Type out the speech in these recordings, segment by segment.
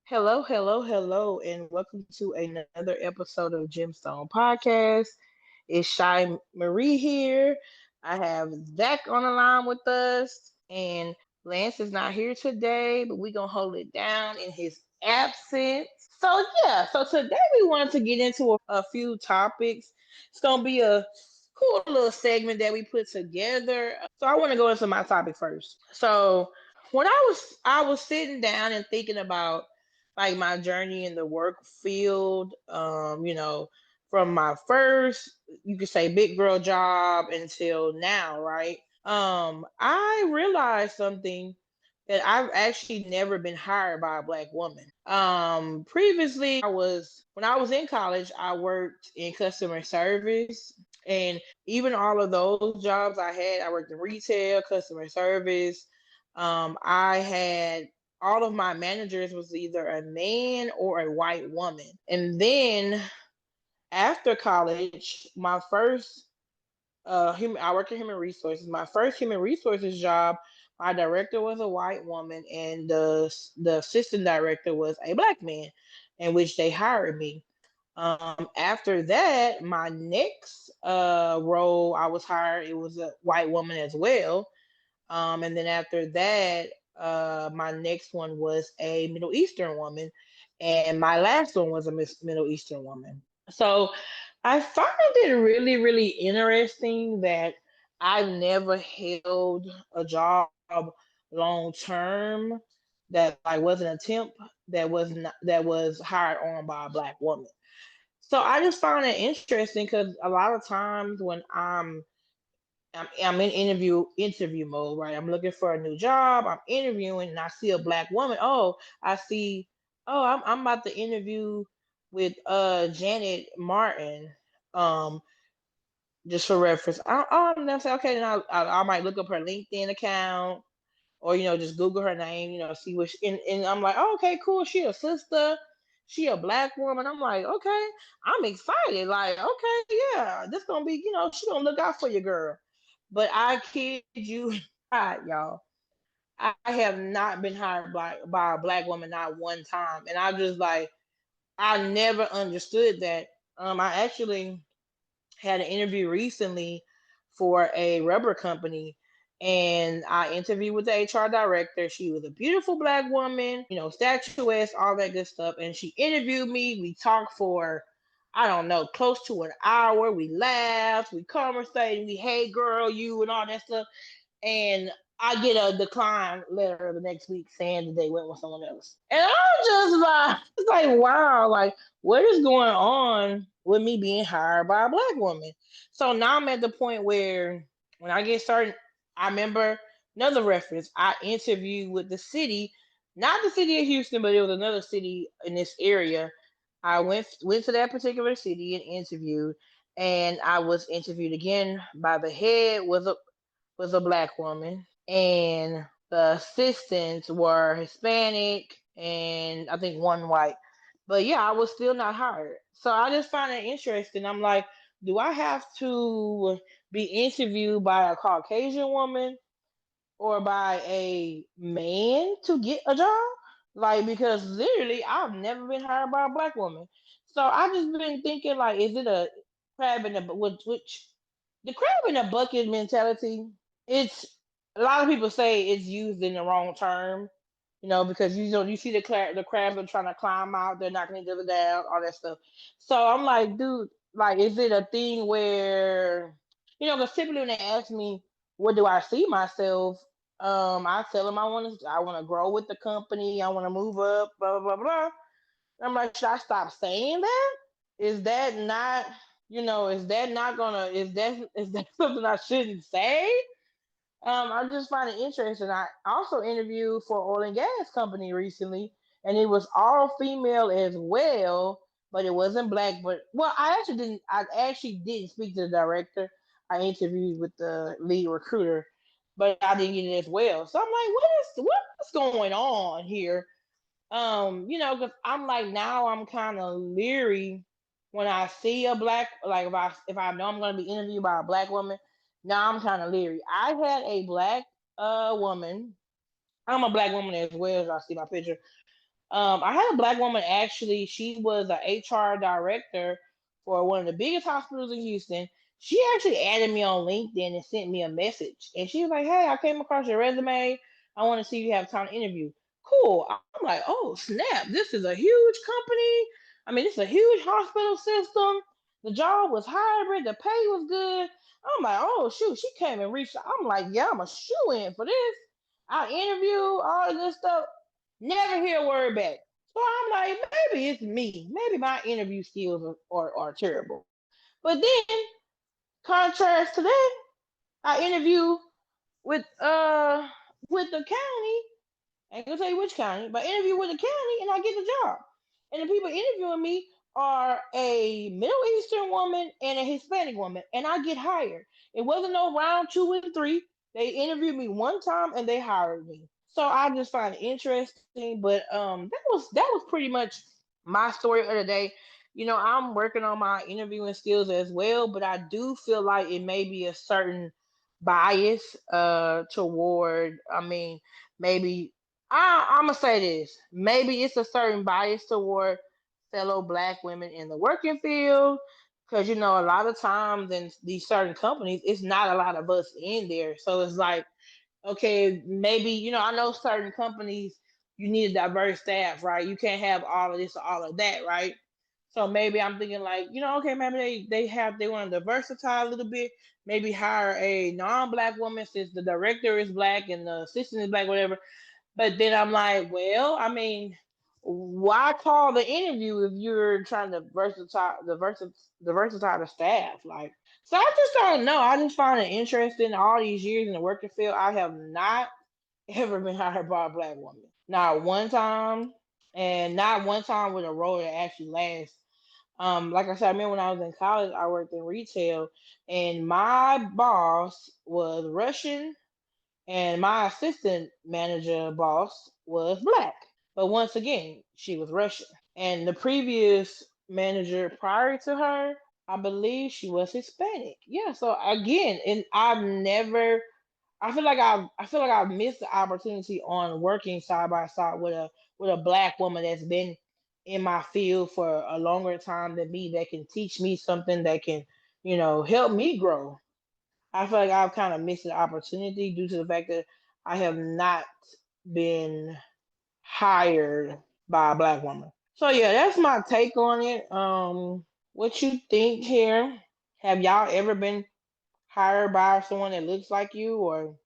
Hello, hello, hello, and welcome to another episode of Gemstone Podcast. It's Shy Marie here. I have Zach on the line with us, and Lance is not here today, but we're gonna hold it down in his absence. So today we wanted to get into a few topics. It's gonna be a cool little segment that we put together. So I want to go into my topic first. So when I was sitting down and thinking about like my journey in the work field, from my first, you could say, big girl job until now, right? I realized something that I've actually never been hired by a black woman. Previously, when I was in college, I worked in customer service, and even all of those jobs I worked in retail, customer service. I had all of my managers was either a man or a white woman. And then after college, my first I work in human resources. My first human resources job, my director was a white woman, and the assistant director was a black man, in which they hired me. After that, my next role I was hired, it was a white woman as well. And then after that, my next one was a Middle Eastern woman, and my last one was a Middle Eastern woman. So I find it really, really interesting that I've never held a job long term that like wasn't a temp that was hired on by a black woman. So I just find it interesting because a lot of times when I'm in interview mode, right? I'm looking for a new job. I'm interviewing, and I see a black woman. I see. I'm about to interview with Janet Martin. Um, just for reference. I'm not say okay. Then I might look up her LinkedIn account, or just Google her name. See what. And I'm like, oh, okay, cool. She a sister. She a black woman. I'm like, okay. I'm excited. Like, okay, yeah, this gonna be. She gonna look out for your girl. But I kid you not, y'all. I have not been hired by a black woman not one time. And I just like I never understood that. I actually had an interview recently for a rubber company, and I interviewed with the HR director. She was a beautiful black woman, statuesque, all that good stuff. And she interviewed me. We talked for, I don't know, close to an hour. We laughed, we conversated, we hey girl, you and all that stuff. And I get a decline letter the next week saying that they went with someone else. And I'm just like, it's like, wow, like, what is going on with me being hired by a black woman? So now I'm at the point where when I get started, I remember another reference. I interviewed with the city, not the city of Houston, but it was another city in this area. I went to that particular city and interviewed, and I was interviewed again by the head was a black woman, and the assistants were Hispanic and I think one white. But yeah, I was still not hired. So I just find it interesting. I'm like, do I have to be interviewed by a Caucasian woman or by a man to get a job? Like, because literally, I've never been hired by a black woman. So I just been thinking, like, is it a crab in the which the crab in the bucket mentality? It's a lot of people say it's used in the wrong term, because you see the crabs are trying to climb out, they're knocking each other down, all that stuff. So I'm like, dude, like, is it a thing where, because typically when they ask me, what do I see myself? I tell them I want to grow with the company, I want to move up, blah blah blah blah. I'm like, should I stop saying that? Is that not, is that something I shouldn't say? I just find it interesting. I also interviewed for an oil and gas company recently, and it was all female as well, but it wasn't black. But well, I actually didn't speak to the director. I interviewed with the lead recruiter, but I didn't get it as well. So I'm like, what's going on here? Because I'm like, now I'm kind of leery when I see a black, like, if I know I'm gonna be interviewed by a black woman. Now I'm kind of leery. I had a black woman. I'm a black woman as well, as I see my picture. I had a black woman actually. She was a HR director for one of the biggest hospitals in Houston. She actually added me on LinkedIn and sent me a message. And she was like, "Hey, I came across your resume. I want to see if you have time to interview." Cool. I'm like, "Oh, snap. This is a huge company. I mean, it's a huge hospital system. The job was hybrid. The pay was good." I'm like, "Oh, shoot." She came and reached out. I'm like, "Yeah, I'm a shoe in for this." I interview, all of this stuff. Never hear a word back. So I'm like, maybe it's me. Maybe my interview skills are terrible. But then, contrast to that, I interview with with the county. I ain't gonna tell you which county, but I interview with the county and I get the job. And the people interviewing me are a Middle Eastern woman and a Hispanic woman, and I get hired. It wasn't no round two and three. They interviewed me one time and they hired me. So I just find it interesting. But that was pretty much my story of the day. I'm working on my interviewing skills as well, but I do feel like it may be a certain bias toward, I mean, maybe I'm gonna say this. Maybe it's a certain bias toward fellow black women in the working field, because a lot of times in these certain companies, it's not a lot of us in there. So it's like, okay, maybe I know certain companies you need a diverse staff, right? You can't have all of this or all of that, right? So maybe I'm thinking like, okay, maybe they want to diversify a little bit. Maybe hire a non-black woman since the director is black and the assistant is black, whatever. But then I'm like, well, I mean, why call the interview if you're trying to diversify the staff? Like, so I just don't know. I just find it interesting. All these years in the working field, I have not ever been hired by a black woman. Not one time, and not one time with a role that actually lasts. Like I said, I remember when I was in college, I worked in retail, and my boss was Russian and my assistant manager boss was black. But once again, she was Russian. And the previous manager prior to her, I believe she was Hispanic. Yeah, so again, and I feel like I've missed the opportunity on working side by side with a black woman that's been in my field for a longer time than me, that can teach me something, that can, help me grow. I feel like I've kind of missed the opportunity due to the fact that I have not been hired by a black woman. So yeah, that's my take on it. What you think here? Have y'all ever been hired by someone that looks like you, or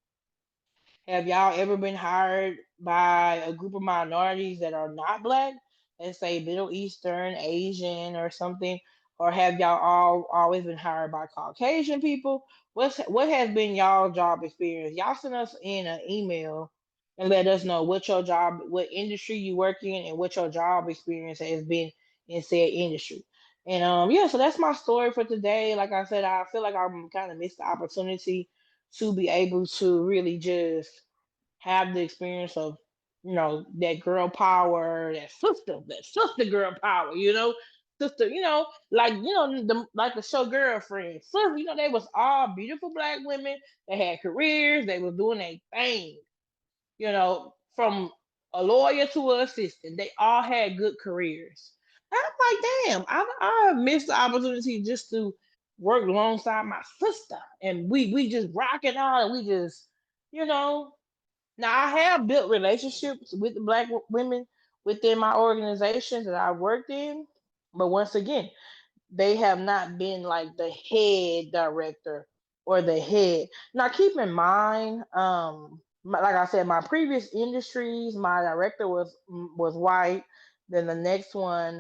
have y'all ever been hired by a group of minorities that are not black? Let's say Middle Eastern, Asian, or something. Or have y'all all always been hired by Caucasian people? What has been y'all job experience? Y'all send us in an email and let us know what industry you work in, and what your job experience has been in said industry. And yeah, so that's my story for today. Like I said, I feel like I'm kind of missed the opportunity to be able to really just have the experience of, that girl power, that sister girl power, sister, like the show Girlfriend. Sister, they was all beautiful black women. They had careers. They was doing their thing. From a lawyer to an assistant, they all had good careers. I'm like, damn, I missed the opportunity just to work alongside my sister, and we just rocking out, and we just, you know. Now I have built relationships with the black women within my organizations that I worked in, but once again, they have not been like the head director or the head. Now, keep in mind, like I said, my previous industries, my director was white. Then the next one,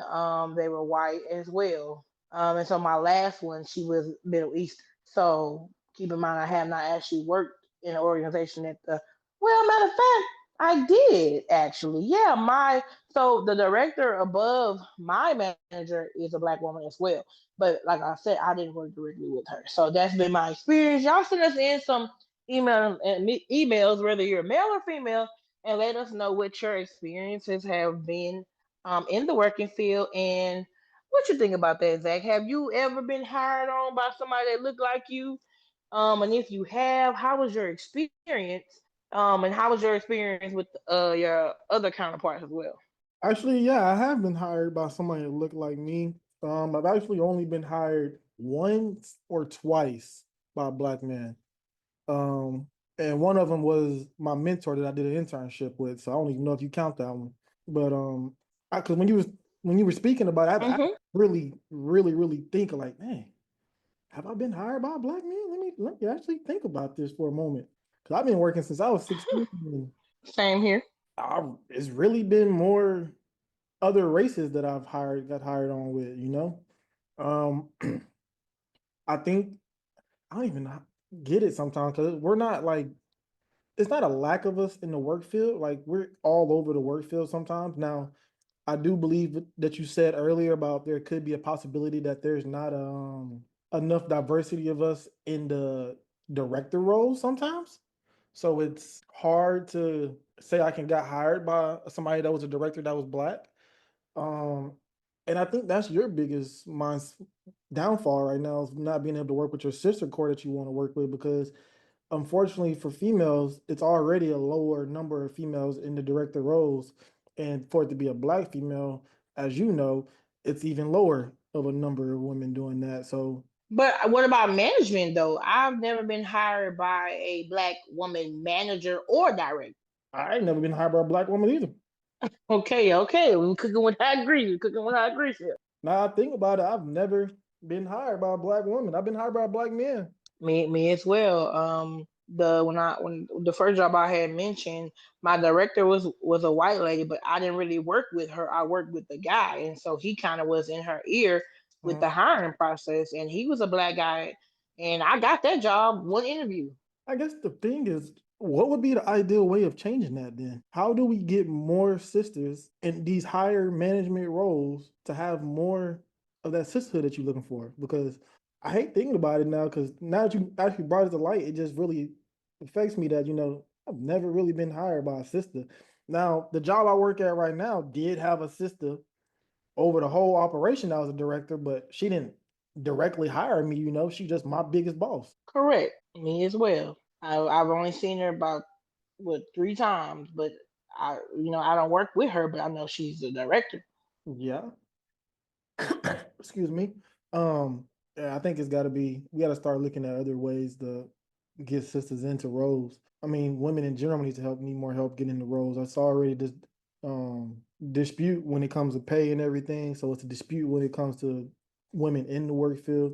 they were white as well. And so my last one, she was Middle Eastern. So keep in mind, I have not actually worked in an organization at the. Well, matter of fact, I did actually. Yeah, so the director above my manager is a black woman as well. But like I said, I didn't work directly with her. So that's been my experience. Y'all send us in some emails, whether you're male or female, and let us know what your experiences have been in the working field, and what you think about that, Zach. Have you ever been hired on by somebody that looked like you? And if you have, how was your experience? And how was your experience with your other counterparts as well? Actually, yeah, I have been hired by somebody that looked like me. I've actually only been hired once or twice by a black man. Um, and one of them was my mentor that I did an internship with. So I don't even know if you count that one. But because when you were speaking about it, I Mm-hmm. really think like, man, have I been hired by a black man? Let me actually think about this for a moment. Because I've been working since I was 16. And Same here. it's really been more other races that got hired on with, you know? Um, I think I don't even get it sometimes because we're not like it's not a lack of us in the work field. Like we're all over the work field sometimes. Now, I do believe that you said earlier about there could be a possibility that there's not enough diversity of us in the director roles sometimes. So it's hard to say I can got hired by somebody that was a director that was black. Um, and I think that's your biggest downfall right now is not being able to work with your sister core that you want to work with because unfortunately for females, it's already a lower number of females in the director roles. And for it to be a black female, as you know, it's even lower of a number of women doing that. So But what about management though? I've never been hired by a black woman manager or director. I ain't never been hired by a black woman either. Okay, okay. We cooking with hot grease. We cooking with hot grease here. Now I think about it, I've never been hired by a black woman. I've been hired by a black man. Me as well. When the first job I had mentioned, my director was a white lady, but I didn't really work with her. I worked with the guy, and so he kind of was in her ear with Uh-huh. the hiring process. And he was a black guy, and I got that job one interview. I guess the thing is, what would be the ideal way of changing that then? How do we get more sisters in these higher management roles to have more of that sisterhood that you're looking for? Because I hate thinking about it now, because now that you actually brought it to light, it just really affects me that, I've never really been hired by a sister. Now, the job I work at right now did have a sister over the whole operation. I was a director, but she didn't directly hire me, she's just my biggest boss. Correct. Me as well. I've only seen her about what 3 times, but I don't work with her, but I know she's the director. Yeah. Excuse me. Yeah, I think it's got to be. We got to start looking at other ways to get sisters into roles. I mean, women in general need more help getting into roles. That's already this dispute when it comes to pay and everything. So it's a dispute when it comes to women in the work field.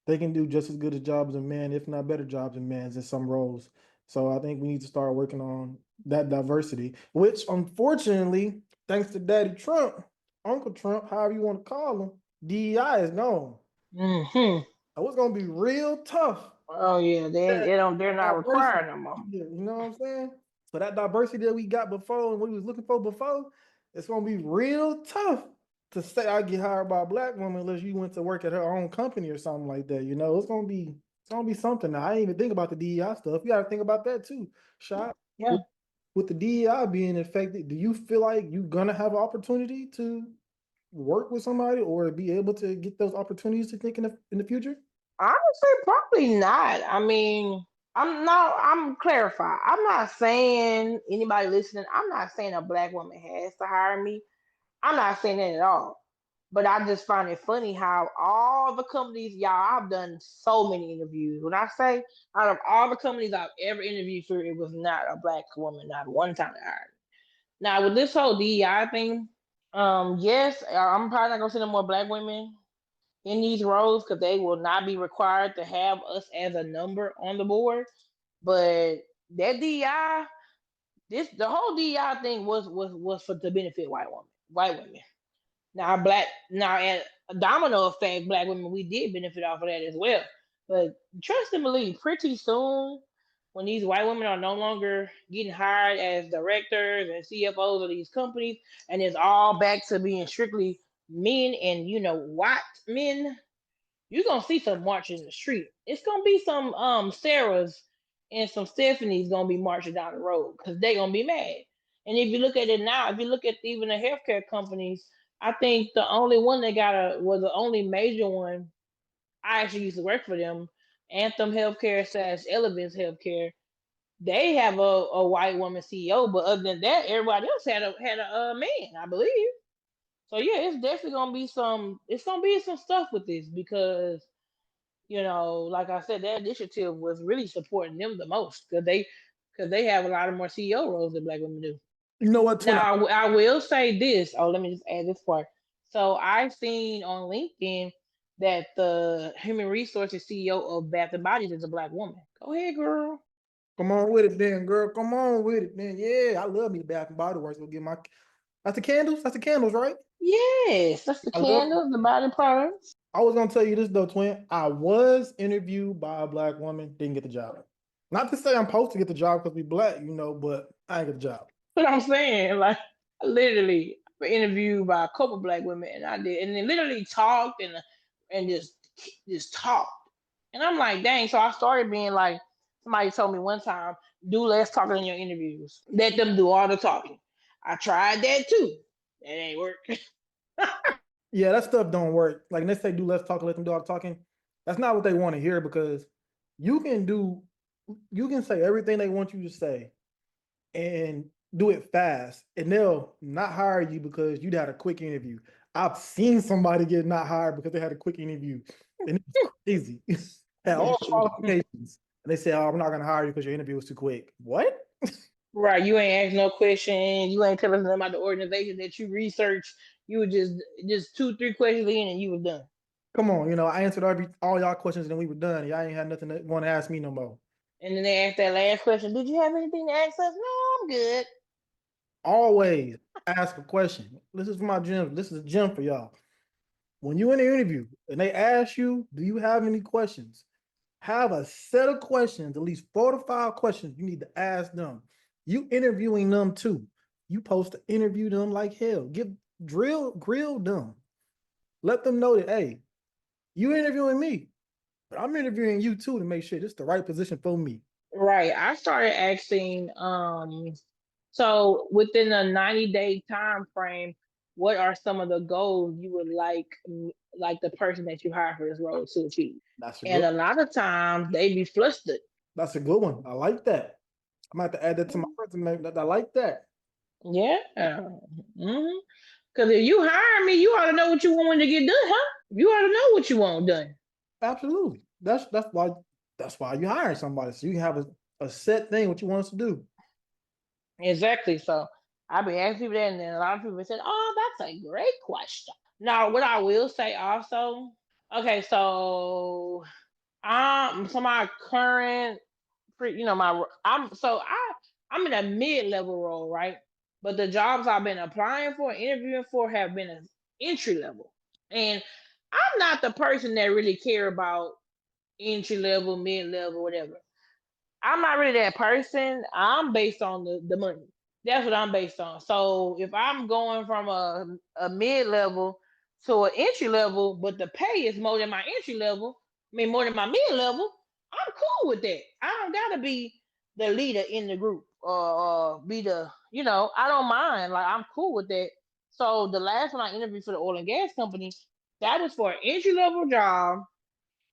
They can do just as good a job as a man, if not better jobs than men in some roles. So I think we need to start working on that diversity, which unfortunately, thanks to Daddy Trump, Uncle Trump, however you want to call him, DEI is gone. Hmm. So it's gonna be real tough. Oh yeah, they're not Diversity. required no more. Yeah, you know what I'm saying? So that diversity that we got before and what we was looking for before, it's gonna be real tough to say I get hired by a black woman unless you went to work at her own company or something like that. It's gonna be something. Now, I didn't even think about the DEI stuff. You gotta think about that too. Shot Yeah. with, with the DEI being affected, do you feel like you're gonna have an opportunity to work with somebody or be able to get those opportunities to think in the future? Honestly, probably not. I mean, I'm clarifying. I'm not saying anybody listening, I'm not saying a black woman has to hire me. I'm not saying that at all. But I just find it funny how all the companies, y'all, I've done so many interviews. When I say out of all the companies I've ever interviewed for, it was not a black woman, not one time that hired me. Now with this whole DEI thing, yes, I'm probably not gonna send no more black women in these roles because they will not be required to have us as a number on the board. But that DEI, the whole DEI thing was for to benefit white women. Now and a domino effect, black women we did benefit off of that as well. But trust and believe, pretty soon when these white women are no longer getting hired as directors and CFOs of these companies, and it's all back to being strictly men and white men, you're gonna see some marching in the street. It's gonna be some Sarahs and some Stephanies gonna be marching down the road because they gonna be mad. And if you look at it now, if you look at even the healthcare companies, I think the only one that was the only major one. I actually used to work for them, Anthem Healthcare slash Elevance Healthcare. they have a white woman CEO, but other than that, everybody else had a man, I believe. So yeah, it's definitely gonna be some. It's gonna be some stuff with this because like I said, that initiative was really supporting them the most because they have a lot of more CEO roles than black women do. You know what, Twin? Now I will say this. Oh, let me just add this part. So I've seen on LinkedIn that the human resources CEO of Bath and Bodies is a black woman. Go ahead, girl. Come on with it, then, girl. Come on with it, then. Yeah, I love me the Bath and Body Works. Go get my. That's the candles. That's the candles, right? Yes, that's the I love. candles, the body products. I was gonna tell you this though, Twin. I was interviewed by a black woman, didn't get the job. Not to say I'm supposed to get the job because we black, but I ain't get the job. What I'm saying, like I literally were interviewed by a couple black women, and I did, and they literally talked and just talked, and I'm like, dang. So I started being like, somebody told me one time, do less talking in your interviews. Let them do all the talking. I tried that too. That ain't work. Yeah, that stuff don't work. Like let's say do less talking, let them do all the talking. That's not what they want to hear because you can do, you can say everything they want you to say and do it fast, and they'll not hire you because you had a quick interview. I've seen somebody get not hired because they had a quick interview, and it's crazy. Had all That's true. qualifications, and they say, "Oh, I'm not going to hire you because your interview was too quick." What? Right. You ain't asked no question. You ain't telling them about the organization that you researched. You were just two, three questions in and you were done. Come on, I answered all y'all questions, and then we were done. Y'all ain't had nothing to want to ask me no more. And then they asked that last question, did you have anything to ask us? No, I'm good. Always ask a question. This is for my gym. This is a gym for y'all. When you in the interview and they ask you, "Do you have any questions?" Have a set of questions, at least 4 to 5 questions you need to ask them. You interviewing them too. You supposed to interview them like hell. Grill them. Let them know that, hey, you interviewing me, but I'm interviewing you too to make sure this is the right position for me. Right. I started asking, so within a 90-day time frame, what are some of the goals you would like the person that you hire for this role to achieve? That's a And good. a lot of times they be flustered. That's a good one. I like that. I'm gonna have to add that to my resume. I like that. Yeah. Mm-hmm. Because if you hire me, you ought to know what you want to get done, huh? You ought to know what you want done. Absolutely. That's why you hire somebody so you can have a set thing what you want us to do. Exactly. So I've been asking people that, and then a lot of people said, "Oh, that's a great question." Now, what I will say also, okay, so my current, my I'm in a mid level role, right? But the jobs I've been applying for, interviewing for, have been an entry level, and I'm not the person that really care about entry level, mid level, whatever. I'm not really that person. I'm based on the money. That's what I'm based on. So if I'm going from a mid level to an entry level, but the pay is more than my entry level, I mean more than my mid level, I'm cool with that. I don't gotta be the leader in the group or be I don't mind. Like I'm cool with that. So the last one I interviewed for the oil and gas company, that was for an entry level job,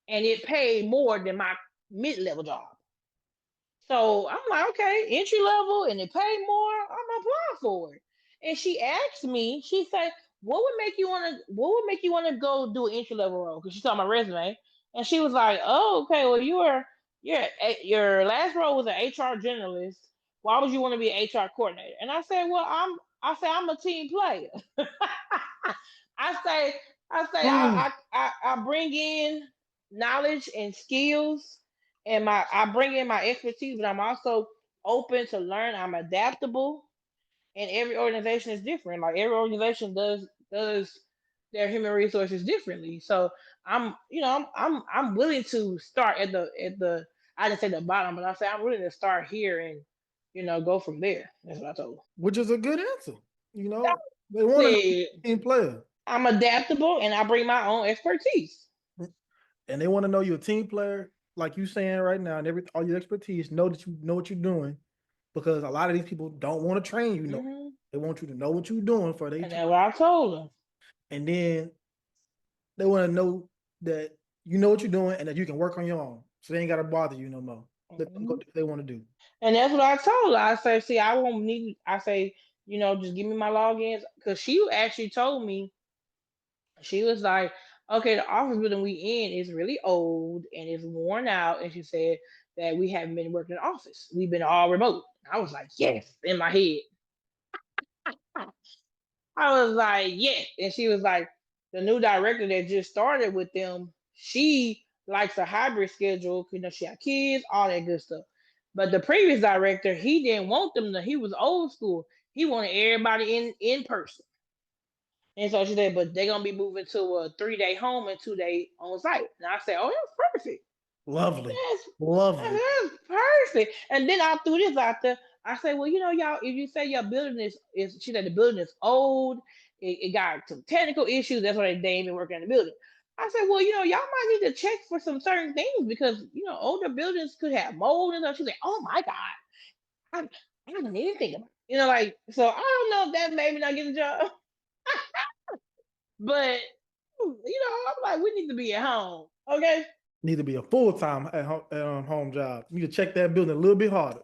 and it paid more than my mid level job. So I'm like, okay, entry level and it pay more. I'm applying for it. And she asked me, she said, what would make you wanna go do an entry level role? Because she saw my resume. And she was like, oh, okay, well your last role was an HR generalist. Why would you want to be an HR coordinator? And I said, well, I'm a team player. I say I bring in knowledge and skills and I bring in my expertise, but I'm also open to learn. I'm adaptable, and every organization is different. Like every organization does their human resources differently. So I'm willing to start at the I didn't say the bottom, but I say I'm willing to start here and go from there. That's what I told Which is a good answer. You her. know, they want to know Said team player, I'm adaptable and I bring my own expertise. and they want to know you're a team player, like you saying right now, and all your expertise. Know that you know what you're doing, because a lot of these people don't want to train you. No, Hmm. they want you to know what you're doing for they And train, that's what I told her. and then they want to know that you know what you're doing and that you can work on your own, so they ain't got to bother you no more. Let them go Mhm. do what they want to do. And that's what I told her. I say, see, I won't need. I say, just give me my logins because she actually told me she was like, okay, the office building we in is really old and it's worn out, and she said that we haven't been working in the office. We've been all remote. I was like, yes, in my head. I was like, yes. And she was like, the new director that just started with them, she likes a hybrid schedule. She had kids, all that good stuff. But the previous director, he didn't want them to, he was old school. He wanted everybody in person. And so she said, but they're gonna be moving to a 3 day home and 2 day on site. And I said, oh, that's perfect. Lovely. That's, Lovely. that's perfect. And then I threw this out there. I said, well, y'all, if you say your building is she said the building is old, it got some technical issues. That's why they ain't been working in the building. I said, well, y'all might need to check for some certain things because older buildings could have mold and stuff. She's like, oh my god, I, I didn't even think about it. Like so. I don't know if that made me not get a job, but I'm like, we need to be at home, okay? Need to be a full-time home job. You need to check that building a little bit harder.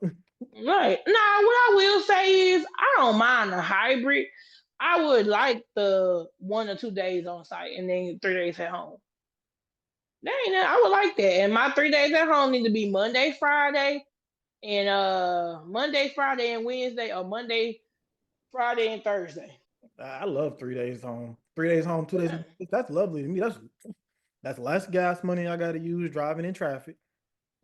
Right. Now, what I will say is, I don't mind the hybrid. I would like the 1 or 2 days on site and then 3 days at home. That ain't I would like that. And my 3 days at home need to be Monday, Friday, and Monday, Friday, and Wednesday, or Monday, Friday, and Thursday. I love 3 days home. 3 days home, 2 days. Yeah. That's lovely to me. That's less gas money I got to use driving in traffic.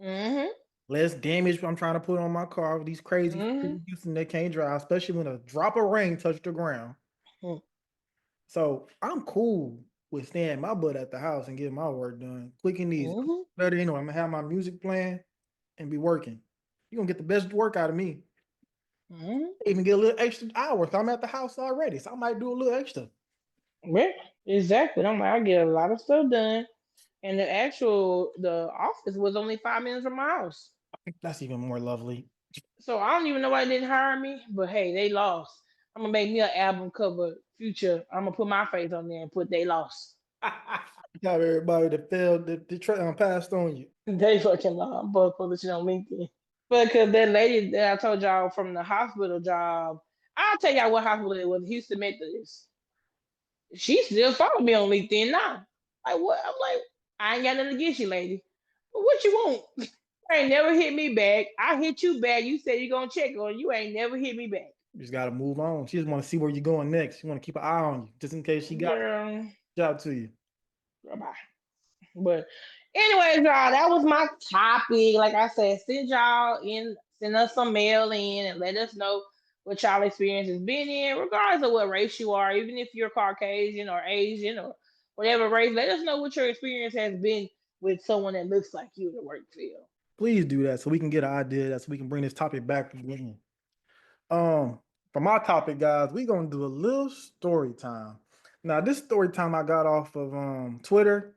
Mhm. Less damage I'm trying to put on my car with these crazy Mhm. Houston that can't drive, especially when a drop of rain touched the ground. Mhm. So I'm cool with staying my butt at the house and getting my work done quick and easy. Mhm. Better, I'm gonna have my music playing and be working. You're gonna get the best work out of me. Mhm. Even get a little extra hours. I'm at the house already, so I might do a little extra. Yeah, exactly. I'm like, I get a lot of stuff done, and the office was only 5 minutes from my house. That's even more lovely. So I don't even know why they didn't hire me, but hey, they lost. I'm gonna make me an album cover future. I'm gonna put my face on there and put they lost. Have everybody that failed that passed on you. They fucking lost. I'm supposed to put this shit on LinkedIn. Because that lady that I told y'all from the hospital job, I'll tell y'all what hospital it was, Houston Methodist. She still follow me on LinkedIn now. Like what? I'm like, I ain't got nothing against you, lady. But what you want? You ain't never hit me back. I hit you back. You said you gonna check on. You ain't never hit me back. You just gotta move on. She just want to see where you're going next. She want to keep an eye on you, just in case she got Girl, a job to you. bye. But anyways, y'all, that was my topic. Like I said, send us some mail in and let us know what y'all experience has been in, regardless of what race you are, even if you're Caucasian or Asian or whatever race, let us know what your experience has been with someone that looks like you in the work field. Please do that so we can get an idea. That so we can bring this topic back again. Um, for my topic, guys, we're gonna do a little story time. Now, this story time I got off of Twitter,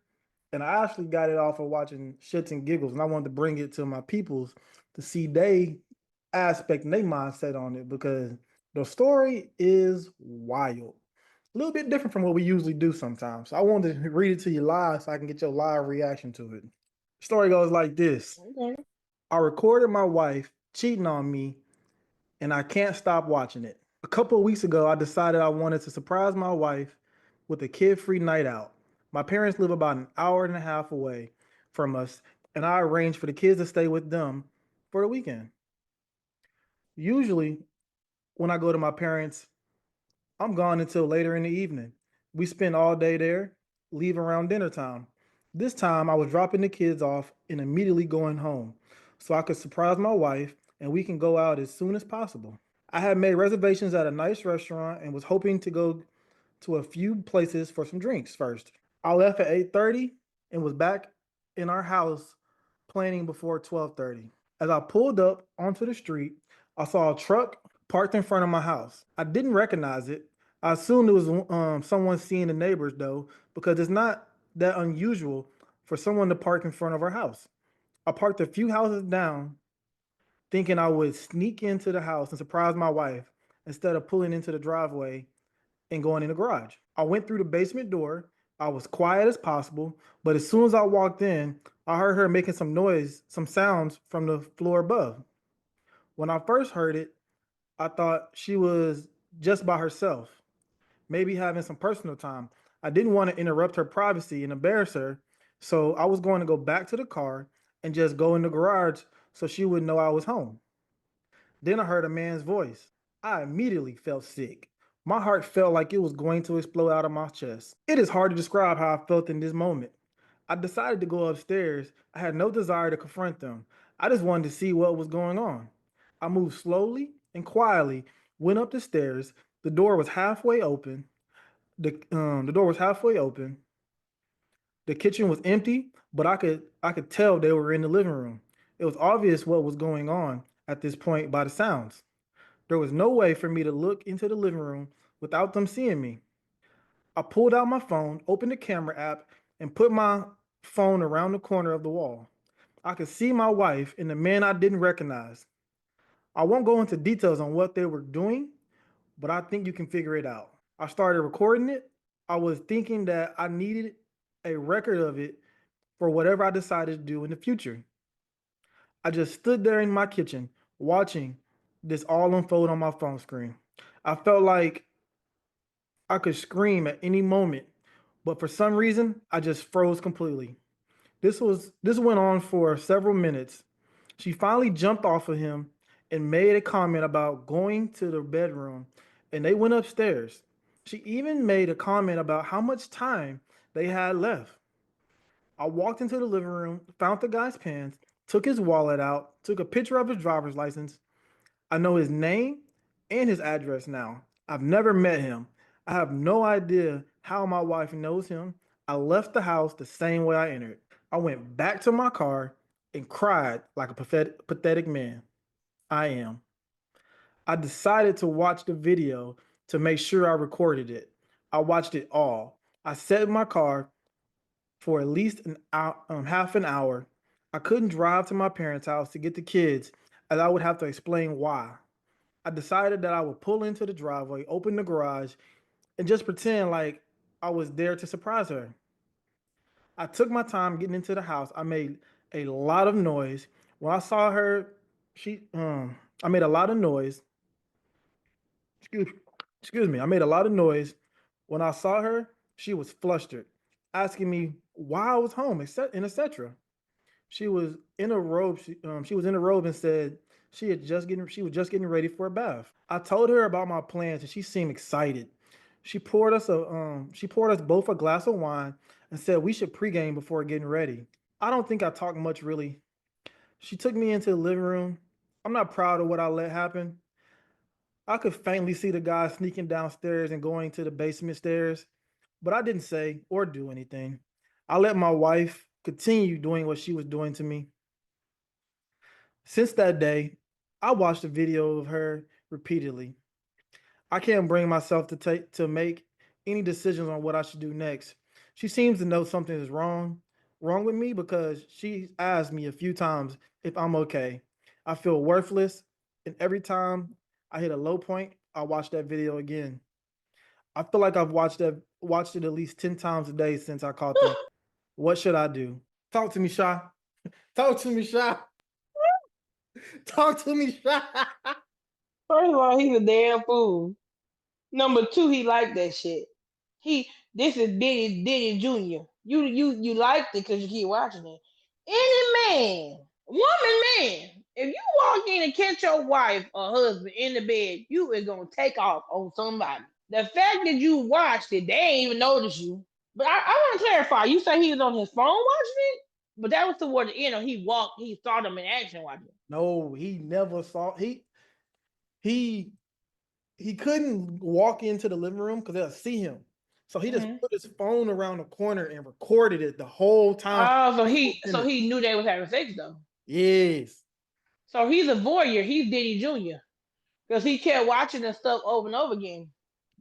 and I actually got it off of watching Shits and Giggles, and I wanted to bring it to my peoples to see they aspect and they mindset on it because the story is wild. A little bit different from what we usually do sometimes. So I wanted to read it to you live so I can get your live reaction to it. The story goes like this. Okay. I recorded my wife cheating on me and I can't stop watching it. A couple of weeks ago, I decided I wanted to surprise my wife with a kid-free night out. My parents live about an hour and a half away from us, and I arranged for the kids to stay with them for the weekend. Usually, when I go to my parents, I'm gone until later in the evening. We spend all day there, leave around dinner time. This time, I was dropping the kids off and immediately going home so I could surprise my wife and we can go out as soon as possible. I had made reservations at a nice restaurant and was hoping to go to a few places for some drinks first. I left at 8:30 and was back in our house planning before 12:30. As I pulled up onto the street, I saw a truck parked in front of my house. I didn't recognize it. I assumed it was someone seeing the neighbors though, because it's not that unusual for someone to park in front of our house. I parked a few houses down thinking I would sneak into the house and surprise my wife instead of pulling into the driveway and going in the garage. I went through the basement door. I was quiet as possible, but as soon as I walked in, I heard her making some noise, some sounds from the floor above. When I first heard it, I thought she was just by herself, maybe having some personal time. I didn't want to interrupt her privacy and embarrass her, so I was going to go back to the car and just go in the garage so she would know I was home. Then I heard a man's voice. I immediately felt sick. My heart felt like it was going to explode out of my chest. It is hard to describe how I felt in this moment. I decided to go upstairs. I had no desire to confront them. I just wanted to see what was going on. I moved slowly and quietly, went up the stairs. The door was halfway open. The door was halfway open. The kitchen was empty, but I could tell they were in the living room. It was obvious what was going on at this point by the sounds. There was no way for me to look into the living room without them seeing me. I pulled out my phone, opened the camera app, and put my phone around the corner of the wall. I could see my wife and the man I didn't recognize. I won't go into details on what they were doing, but I think you can figure it out. I started recording it. I was thinking that I needed a record of it for whatever I decided to do in the future. I just stood there in my kitchen watching this all unfold on my phone screen. I felt like I could scream at any moment, but for some reason, I just froze completely. This went on for several minutes. She finally jumped off of him and made a comment about going to the bedroom, and they went upstairs. She even made a comment about how much time they had left. I walked into the living room, found the guy's pants, took his wallet out, took a picture of his driver's license. I know his name and his address now. I've never met him. I have no idea how my wife knows him. I left the house the same way I entered. I went back to my car and cried like a pathetic man. I am. I decided to watch the video to make sure I recorded it. I watched it all. I sat in my car for at least an hour, half an hour. I couldn't drive to my parents' house to get the kids, as I would have to explain why. I decided that I would pull into the driveway, open the garage, and just pretend like I was there to surprise her. I took my time getting into the house. I made a lot of noise. When I saw her, I made a lot of noise. Excuse, excuse me. I made a lot of noise. When I saw her, she was flustered, asking me why I was home, etc. She was in a robe. She was in a robe and said she was just getting ready for a bath. I told her about my plans and she seemed excited. She poured us both a glass of wine and said we should pregame before getting ready. I don't think I talked much really. She took me into the living room. I'm not proud of what I let happen. I could faintly see the guy sneaking downstairs and going to the basement stairs, but I didn't say or do anything. I let my wife continue doing what she was doing to me. Since that day, I watched a video of her repeatedly. I can't bring myself to make any decisions on what I should do next. She seems to know something is wrong with me because she asked me a few times if I'm okay. I feel worthless, and every time I hit a low point, I watch that video again. I feel like I've watched it at least 10 times a day since I caught that. What should I do? Talk to me, Sha. Talk to me, Sha. Talk to me, Sha. First of all, he's a damn fool. Number two, he liked that shit. He this is Diddy Jr. You liked it because you keep watching it. Any man, woman, man, if you walk in and catch your wife or husband in the bed, you is gonna take off on somebody. The fact that you watched it, they ain't even notice you. But I want to clarify. You say he was on his phone watching it, but that was toward the end. He saw them in action watching it. No, he never saw he he couldn't walk into the living room because they'll see him. So he just Mm-hmm. put his phone around the corner and recorded it the whole time. Oh, so For he minutes. he knew they was having sex though. Yes. So he's a voyeur. He's Diddy Jr. Because he kept watching the stuff over and over again.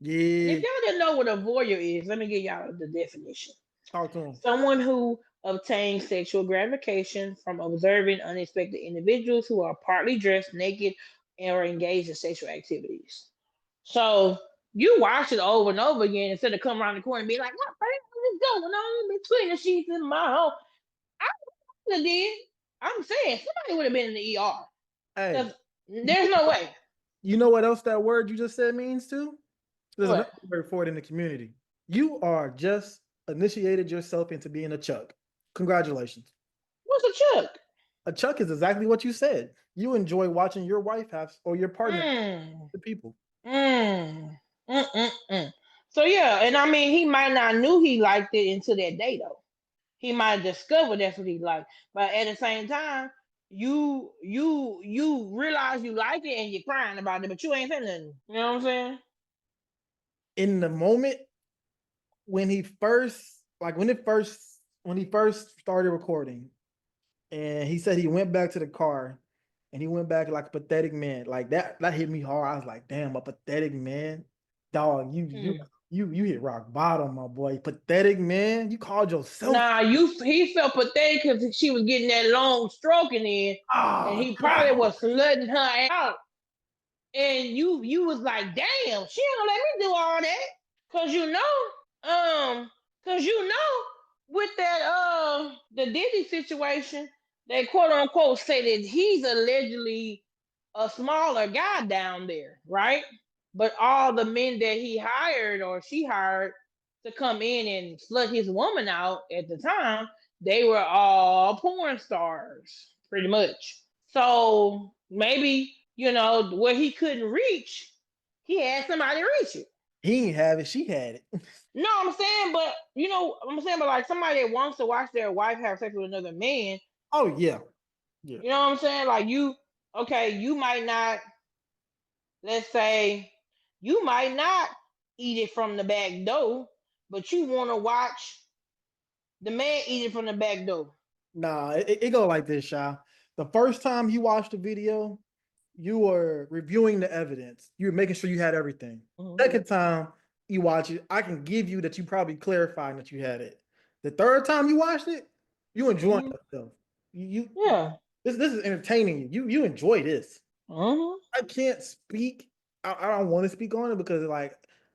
And if Yeah. y'all didn't know what a voyeur is, let me give y'all the definition. Talk to him. Someone who obtains sexual gratification from observing unexpected individuals who are partly dressed naked or engaged in sexual activities. So you watch it over and over again instead of coming around the corner and be like, what the hell is going on between the sheets in my home? would have did. I'm saying somebody would have been in the ER. Hey, Because there's no way. you know what else that word you just said means too? There's another What? word for it in the community. You are just initiated yourself into being a chuck. Congratulations. What's a chuck? A chuck is exactly what you said. You enjoy watching your wife have or your partner Mm. the people. Mm. Mm. So yeah, and I mean, he might not knew he liked it until that day though. He might have discovered that's what he liked, but at the same time, you realize you like it and you're crying about it, but you ain't saying nothing. You know what I'm saying? In the moment when he first when he first started recording and he said he went back to the car and he went back like a pathetic man. Like that hit me hard. I was like, damn, a pathetic man. Dog, Mm. you hit rock bottom, my boy. Pathetic man. You called yourself. Nah, he felt pathetic because she was getting that long stroking in, and Oh, he probably was letting her out. And you was like, damn, she ain't gonna let me do all that. Cause cause with that the Diddy situation, they quote unquote say that he's allegedly a smaller guy down there, right? But all the men that he hired or she hired to come in and slut his woman out at the time, they were all porn stars, pretty much. So maybe, where he couldn't reach, he had somebody reach it. he didn't have it. She had it. No, I'm saying, but but like somebody that wants to watch their wife have sex with another man, Oh yeah, yeah. you know what I'm saying? Like you might not, let's say, you might not eat it from the back door, but you want to watch the man eat it from the back door. Nah, it go like this, Sha. The first time you watched the video, you were reviewing the evidence. You were making sure you had everything. Mm-hmm. Second time you watch it, I can give you that you probably clarified that you had it. The third time you watched it, you enjoying Mm-hmm. yourself. You Yeah. this is entertaining you. You enjoy this. Mm-hmm. I can't speak. I don't want to speak on it because like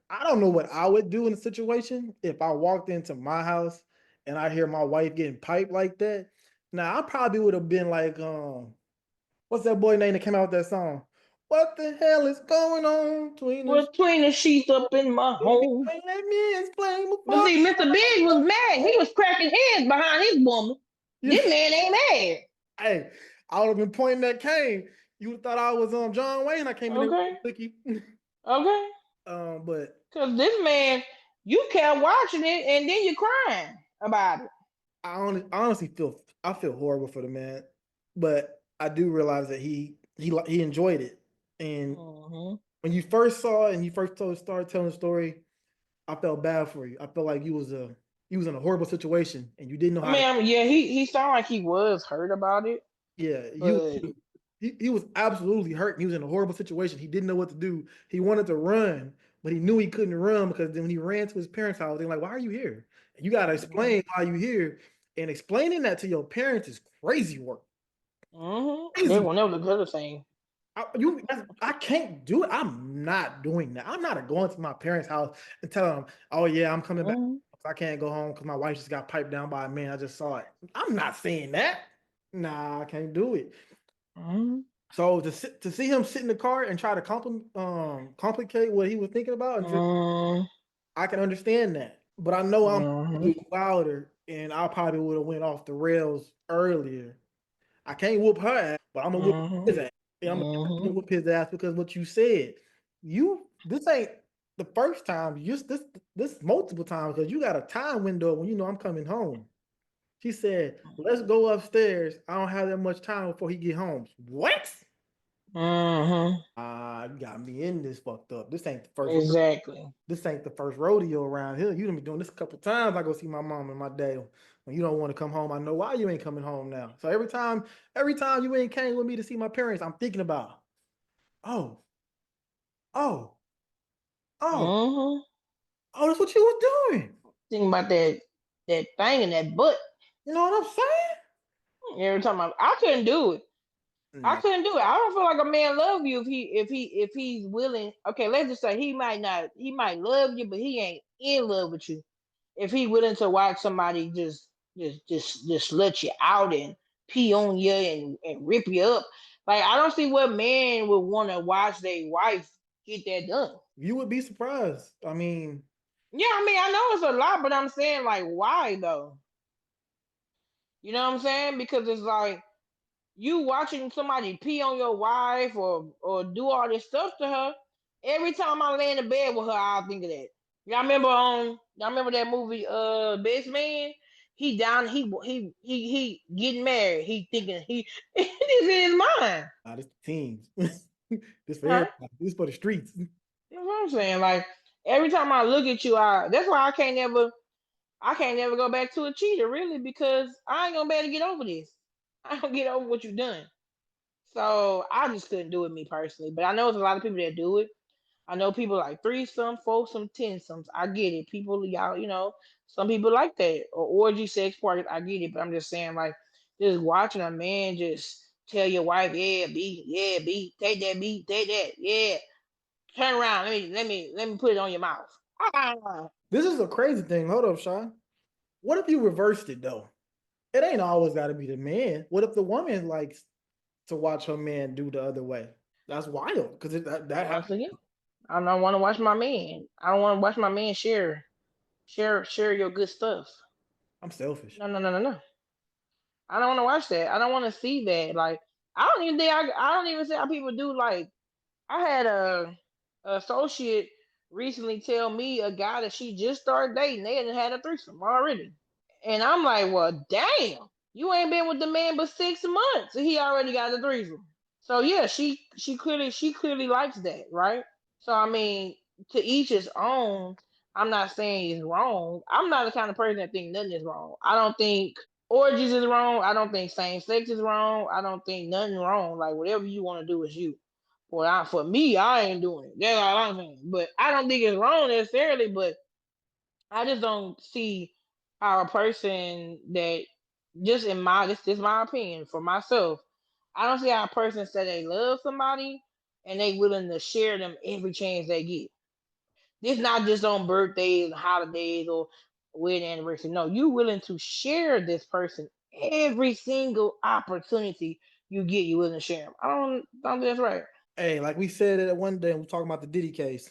I don't know what I would do in a situation if I walked into my house and I hear my wife getting piped like that. Now I probably would have been like, what's that boy name that came out with that song? What the hell is going on between us? Between the sheets up in my home. Let me explain But before. see, Mr. Big was mad. He was cracking heads behind his woman. Yeah. This man ain't mad. Hey, I would have been pointing that cane. You would have thought I was John Wayne. I came in there with Okay. a cookie. Okay. But Because this man, you kept watching it and then you're crying about it. honestly I feel horrible for the man, but I do realize that he enjoyed it. And Mm-hmm. when you first saw it and you first started telling the story, I felt bad for you. I felt like you was in a horrible situation and you didn't know I how to. mean, yeah, he sounded like he was hurt about it, Yeah, but he was absolutely hurt. He was in a horrible situation. He didn't know what to do. He wanted to run, but he knew he couldn't run because then when he ran to his parents' house, they're like, "Why are you here?" And you got to explain why you here. And explaining that to your parents is crazy work. they Crazy. will never do the same. I can't do it. I'm not doing that. I'm not going to my parents' house and tell them, "Oh yeah, I'm coming back. Mm-hmm. I can't go home because my wife just got piped down by a man. I just saw it." I'm not saying that. Nah, I can't do it. Mm-hmm. So to see him sit in the car and try to complicate what he was thinking about, and I can understand that. But I know I'm Mm-hmm. wilder, and I probably would have went off the rails earlier. I can't whoop her ass, but I'm gonna whoop Mm-hmm. his ass. And I'm Mm-hmm. gonna whoop his ass because what you said. This ain't the first time. Just this multiple times because you got a time window when you know I'm coming home. She said, "Let's go upstairs. I don't have that much time before he get home." What? Mm-hmm. You got me in this fucked up. This ain't the first. Exactly. This ain't the first rodeo around here. You done been doing this a couple times. I go see my mom and my dad. When you don't want to come home, I know why you ain't coming home now. So every time you ain't came with me to see my parents, I'm thinking about, oh, oh, oh, Mm-hmm. oh, that's what you was doing. Think about that thing in that butt. You know what I'm saying? Every time I couldn't do it. I No. couldn't do it. I don't feel like a man love you if he's willing. Okay, let's just say he might love you, but he ain't in love with you. If he willing to watch somebody just let you out pee on you and rip you up. Like I don't see what man would want to watch their wife get that done. You would be surprised. I mean, Yeah, I mean I know it's a lot, but I'm saying like why though? You know what I'm saying? Because it's like you watching somebody pee on your wife or do all this stuff to her. Every time I lay in the bed with her, I think of that. Y'all remember that movie Best Man? He down he getting married. He thinking he it's in his mind. this the teams. This for Huh? everybody. This for the streets. You know what I'm saying? Like every time I look at you, that's why I can't never go back to a cheater, really, because I ain't gonna be able to get over this. I don't get over what you done. So I just couldn't do it me personally. But I know there's a lot of people that do it. I know people like threesome, foursome, tensomes. I get it. People, y'all, some people like that. Or orgy sex parties. I get it. But I'm just saying, like, just watching a man just tell your wife, yeah, beat, take that, yeah. Turn around, let me put it on your mouth. Ah. This is a crazy thing. Hold up, Sean. What if you reversed it though? It ain't always got to be the man. What if the woman likes to watch her man do the other way? That's wild because that Once happens. again, I don't want to watch my man. I don't want to watch my man share your good stuff. I'm selfish. No, no, no, no, no. I don't want to watch that. I don't want to see that. Like I don't even see how people do. Like I had a associate recently tell me a guy that she just started dating. They had a threesome already, and I'm like, well, damn, you ain't been with the man but 6 months, and he already got a threesome. So yeah, she clearly likes that, right? So I mean, to each his own. I'm not saying it's wrong. I'm not the kind of person that think nothing is wrong. I don't think orgies is wrong. I don't think same sex is wrong. I don't think nothing wrong. Like whatever you want to do is you. For me, I ain't doing it. That's all I'm saying. But I don't think it's wrong necessarily. But I just don't see how a person that just in my this is my opinion for myself. I don't see how a person say they love somebody and they willing to share them every chance they get. This not just on birthdays, holidays, or wedding anniversary. No, you willing to share this person every single opportunity you get. You willing to share them. I don't think that's right. Hey, like we said it one day, we talking about the Diddy case.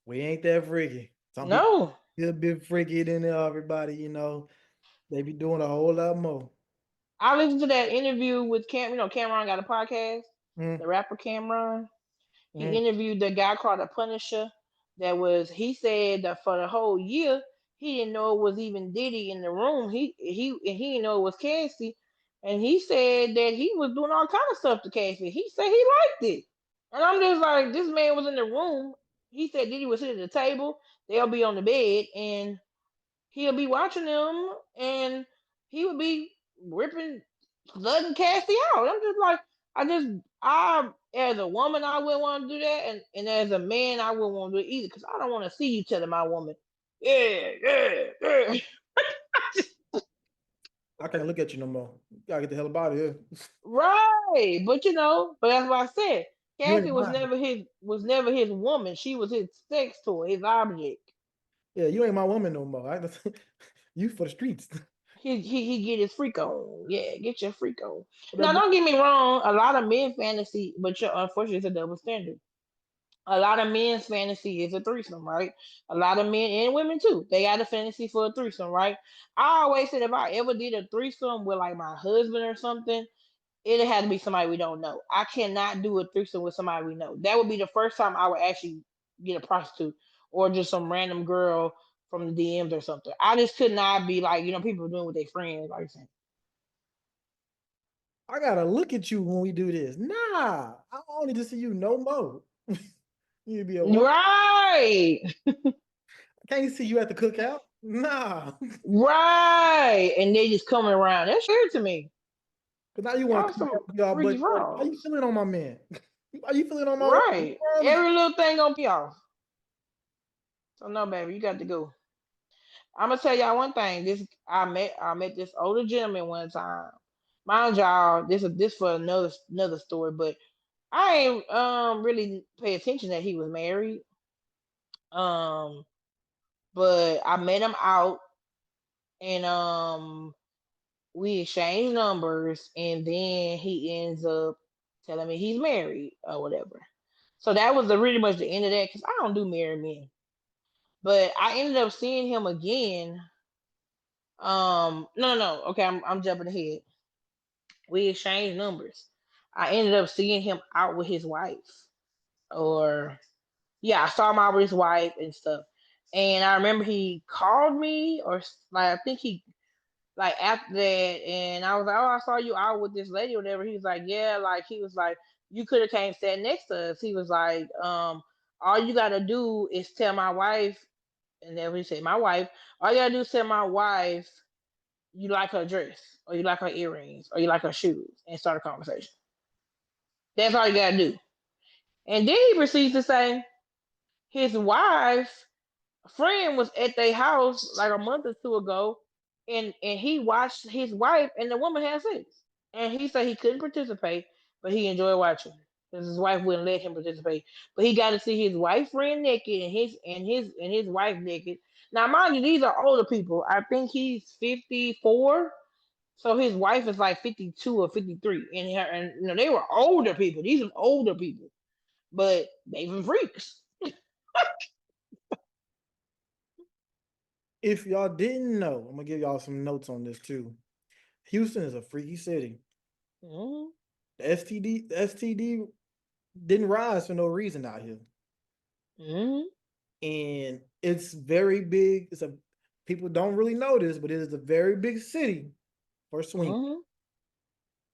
We ain't that freaky. Some people No, a bit freaky than everybody. They be doing a whole lot more. I listened to that interview with Cam. Cameron got a podcast. Mm, The rapper Cameron. He mm. interviewed the guy called the Punisher. He said that for the whole year he didn't know it was even Diddy in the room. He didn't know it was Cassie, and he said that he was doing all kind of stuff to Cassie. He said he liked it, and I'm just like, this man was in the room. He said Diddy would sit at the table. They'll be on the bed, and he'll be watching them, and he would be ripping, letting Cassie out. I'm just like, I as a woman, I wouldn't want to do that, and as a man, I wouldn't want to do it either, because I don't want to see you telling my woman, yeah, yeah, yeah. I can't look at you no more. You gotta get the hell up out of here. Right, but that's what I said. You Cassie ain't mine. was never his woman. She was his sex toy, his object. Yeah, you ain't my woman no more. You for the streets. He get his freak on. Yeah, get your freak on. What Now that don't get me wrong, a lot of men fantasy, but unfortunately it's a double standard. A lot of men's fantasy is a threesome, right? A lot of men and women too. They got a fantasy for a threesome, right? I always said if I ever did a threesome with like my husband or something, it had to be somebody we don't know. I cannot do a threesome with somebody we know. That would be the first time I would actually get a prostitute or just some random girl from the DMs or something. I just could not be like, people doing with their friends, like saying, I gotta look at you when we do this. Nah, I don't need to see you no more. You need to be a woman. right, I can't see you at the cookout. Nah. right, and they just coming around. That's weird to me. Cause now you want Y'all to come some out with y'all freaky butt. How you frogs. feeling on my man? How you feeling on my Right. man? Every little thing gonna be off. So no, baby, you got to go. I'm gonna tell y'all one thing. I met this older gentleman one time. Mind y'all, this for another story, but I ain't really pay attention that he was married. Um, but I met him out, and we exchanged numbers, and then he ends up telling me he's married or whatever. So that was pretty much the end of that because I don't do married men. But I ended up seeing him again. No, no, no. Okay, I'm jumping ahead. We exchanged numbers. I ended up seeing him out with his wife, or yeah, I saw him out with his wife and stuff. And I remember he called me, or like I think he like after that, and I was like, "Oh, I saw you out with this lady or whatever." He was like, "Yeah," like he was like, "You could have came sat next to us." He was like, "All you gotta do is tell my wife," and then he said, "My wife. All you gotta do is tell my wife you like her dress, or you like her earrings, or you like her shoes, and start a conversation. That's all you gotta do." And then he proceeds to say his wife friend was at their house like a month or two ago, and he watched his wife and the woman have sex. And he said he couldn't participate, but he enjoyed watching because his wife wouldn't let him participate. But he got to see his wife friend naked and his wife naked. Now, mind you, these are older people. I think he's 54, so his wife is like 52 or 53, and they were older people. These are older people, but they even freaks. If y'all didn't know, I'm gonna give y'all some notes on this too. Houston is a freaky city. Mm-hmm. The STD didn't rise for no reason out here, Mm-hmm. and it's very big. It's a People don't really know this, but it is a very big city for swing. Mm-hmm.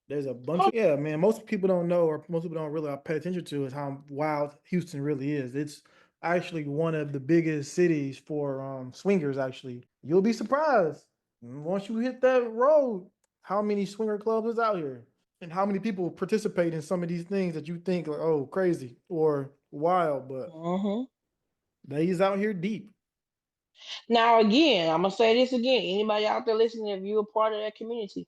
There's a bunch of yeah, man. Most people don't know, or most people don't really pay attention to, is how wild Houston really is. It's actually one of the biggest cities for swingers. Actually, you'll be surprised once you hit that road how many swinger clubs is out here and how many people participate in some of these things that you think like, oh, crazy or wild, but Mm-hmm. they's out here deep. Now again, I'm gonna say this again. Anybody out there listening, if you're a part of that community,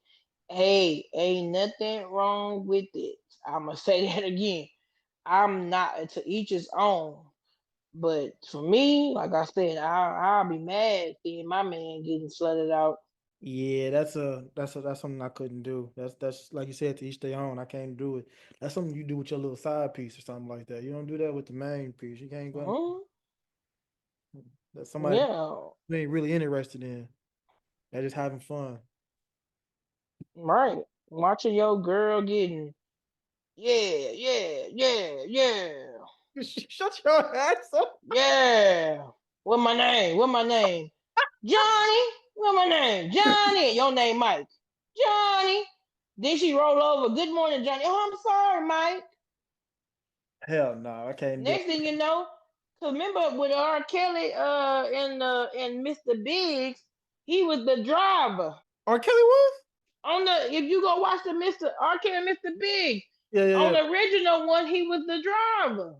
hey, ain't nothing wrong with it. I'm gonna say that again. I'm not to each his own, but for me, like I said, I'll be mad seeing my man getting slutted out. Yeah, that's something I couldn't do. That's like you said, to each their own. I can't do it. That's something you do with your little side piece or something like that. You don't do that with the main piece. You can't go. Hmm. That's somebody Yeah, you ain't really interested in. They're just having fun. right. Watching your girl getting yeah, yeah, yeah, yeah. Shut your ass up. Yeah. What my name? What my name? Johnny. What my name? Johnny. Your name Mike. Johnny. Then she roll over. Good morning, Johnny. Oh, I'm sorry, Mike. Hell no, I can't do Next thing you know, cause remember with R. Kelly and Mr. Biggs, he was the driver. R. Kelly was? On the if you go watch the Mr. R. Kelly and Mr. Biggs, Yeah, yeah, on yeah. the original one, he was the driver.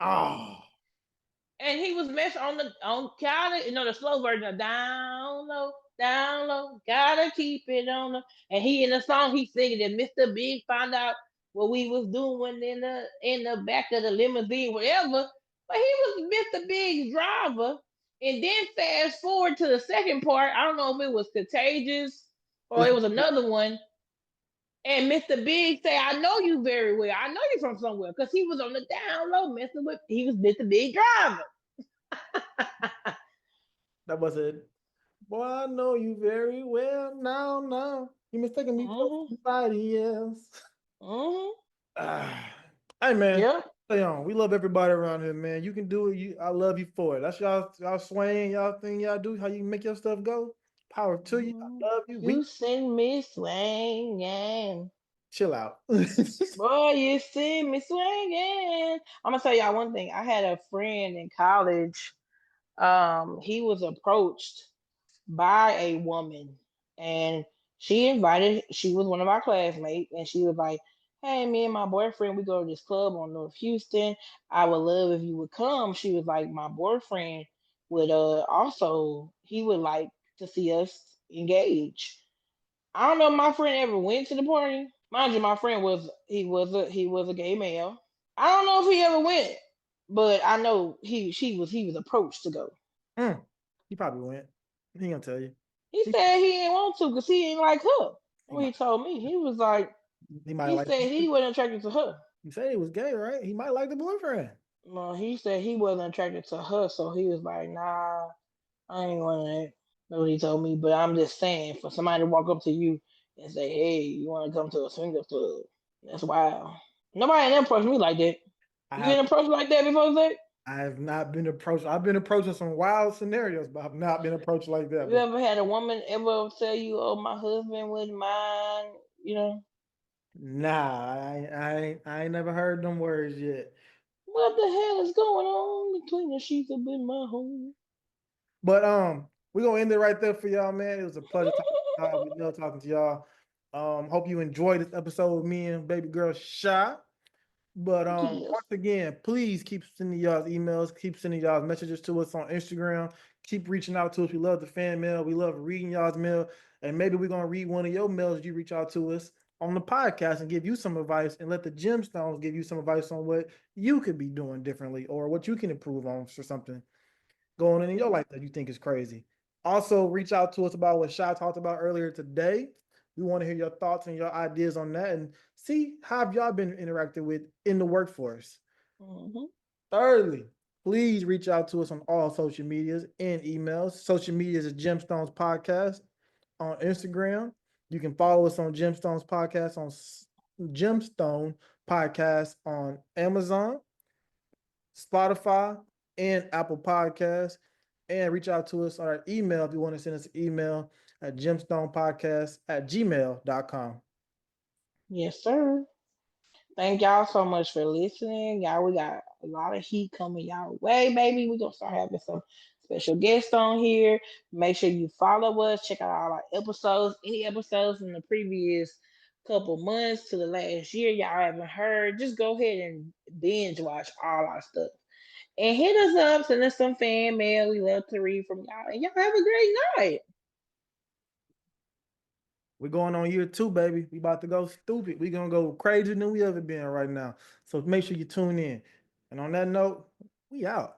Oh. And he was messing on gotta the slow version of down low, gotta keep it on the. And he in the song he singing that Mr. Big found out what we was doing in the back of the limousine, whatever. But he was Mr. Big's driver. And then fast forward to the second part. I don't know if it was Contagious or it It's was another one. And Mr. Big say, "I know you very well. I know you from somewhere," because he was on the down low messing with. He was Mr. Big driver. that was it. Boy, I know you very well now. Now you mistaken me for Mm-hmm. somebody else. Mm-hmm. Ah, hey man, Yep. stay on. We love everybody around here, man. You can do it. I love you for it. That's y'all swaying, y'all thing y'all do. How you make your stuff go. Power to you. Mm-hmm. I love you. We You send me swinging. chill out. Boy, you send me swinging. I'm gonna tell y'all one thing. I had a friend in college. He was approached by a woman, and she was one of our classmates, and she was like, "Hey, me and my boyfriend, we go to this club on North Houston. I would love if you would come." She was like, "My boyfriend would also he would like to see us engage." I don't know if my friend ever went to the party. Mind you, my friend was a gay male. I don't know if he ever went, but I know he was approached to go. Mm, he probably went. He gonna tell you. He He, said he didn't want to because he ain't like her. He What might he told me, he was like, he might he like said he wasn't attracted to her. you say he was gay, right? He might like the boyfriend. No, he said he wasn't attracted to her, so he was like, nah, I ain't want that. That's what he told me. But I'm just saying, for somebody to walk up to you and say, hey, you want to come to a swinger club? That's wild. Nobody ain't approached me like that. I You have been approached like that before, Zach? I have not been approached. I've been approached in some wild scenarios, but I've not been approached like that You before. ever had a woman ever tell you, oh, my husband wouldn't mind, you know? Nah, I ain't never heard them words yet. What the hell is going on between the sheets up in my home? But we're gonna end it right there for y'all, man. It was a pleasure talking to y'all. We love talking to y'all. Hope you enjoyed this episode with me and baby girl Shy. But Yes. once again, please keep sending y'all emails, keep sending y'all messages to us on Instagram, keep reaching out to us. We love the fan mail, we love reading y'all's mail, and maybe we're gonna read one of your mails you reach out to us on the podcast and give you some advice and let the gemstones give you some advice on what you could be doing differently or what you can improve on for something going on in your life that you think is crazy. Also, reach out to us about what Shy talked about earlier today. We want to hear your thoughts and your ideas on that and see how have y'all been interacted with in the workforce. Mm-hmm. Thirdly, please reach out to us on all social medias and emails. Social media is Gemstones Podcast on Instagram. You can follow us on Gemstones Podcast on Gemstone Podcast on Amazon, Spotify, and Apple Podcasts. And reach out to us on our email if you want to send us an email at gemstonepodcast@gmail.com. Yes, sir. Thank y'all so much for listening. Y'all, we got a lot of heat coming y'all way, baby. We're gonna start having some special guests on here. Make sure you follow us. Check out all our episodes. Any episodes in the previous couple months to the last year y'all haven't heard, just go ahead and binge watch all our stuff. And hit us up, send us some fan mail. We love to read from y'all. And y'all have a great night. We're going on year 2, baby. We about to go stupid. We're gonna go crazier than we ever been right now. So make sure you tune in. And on that note, we out.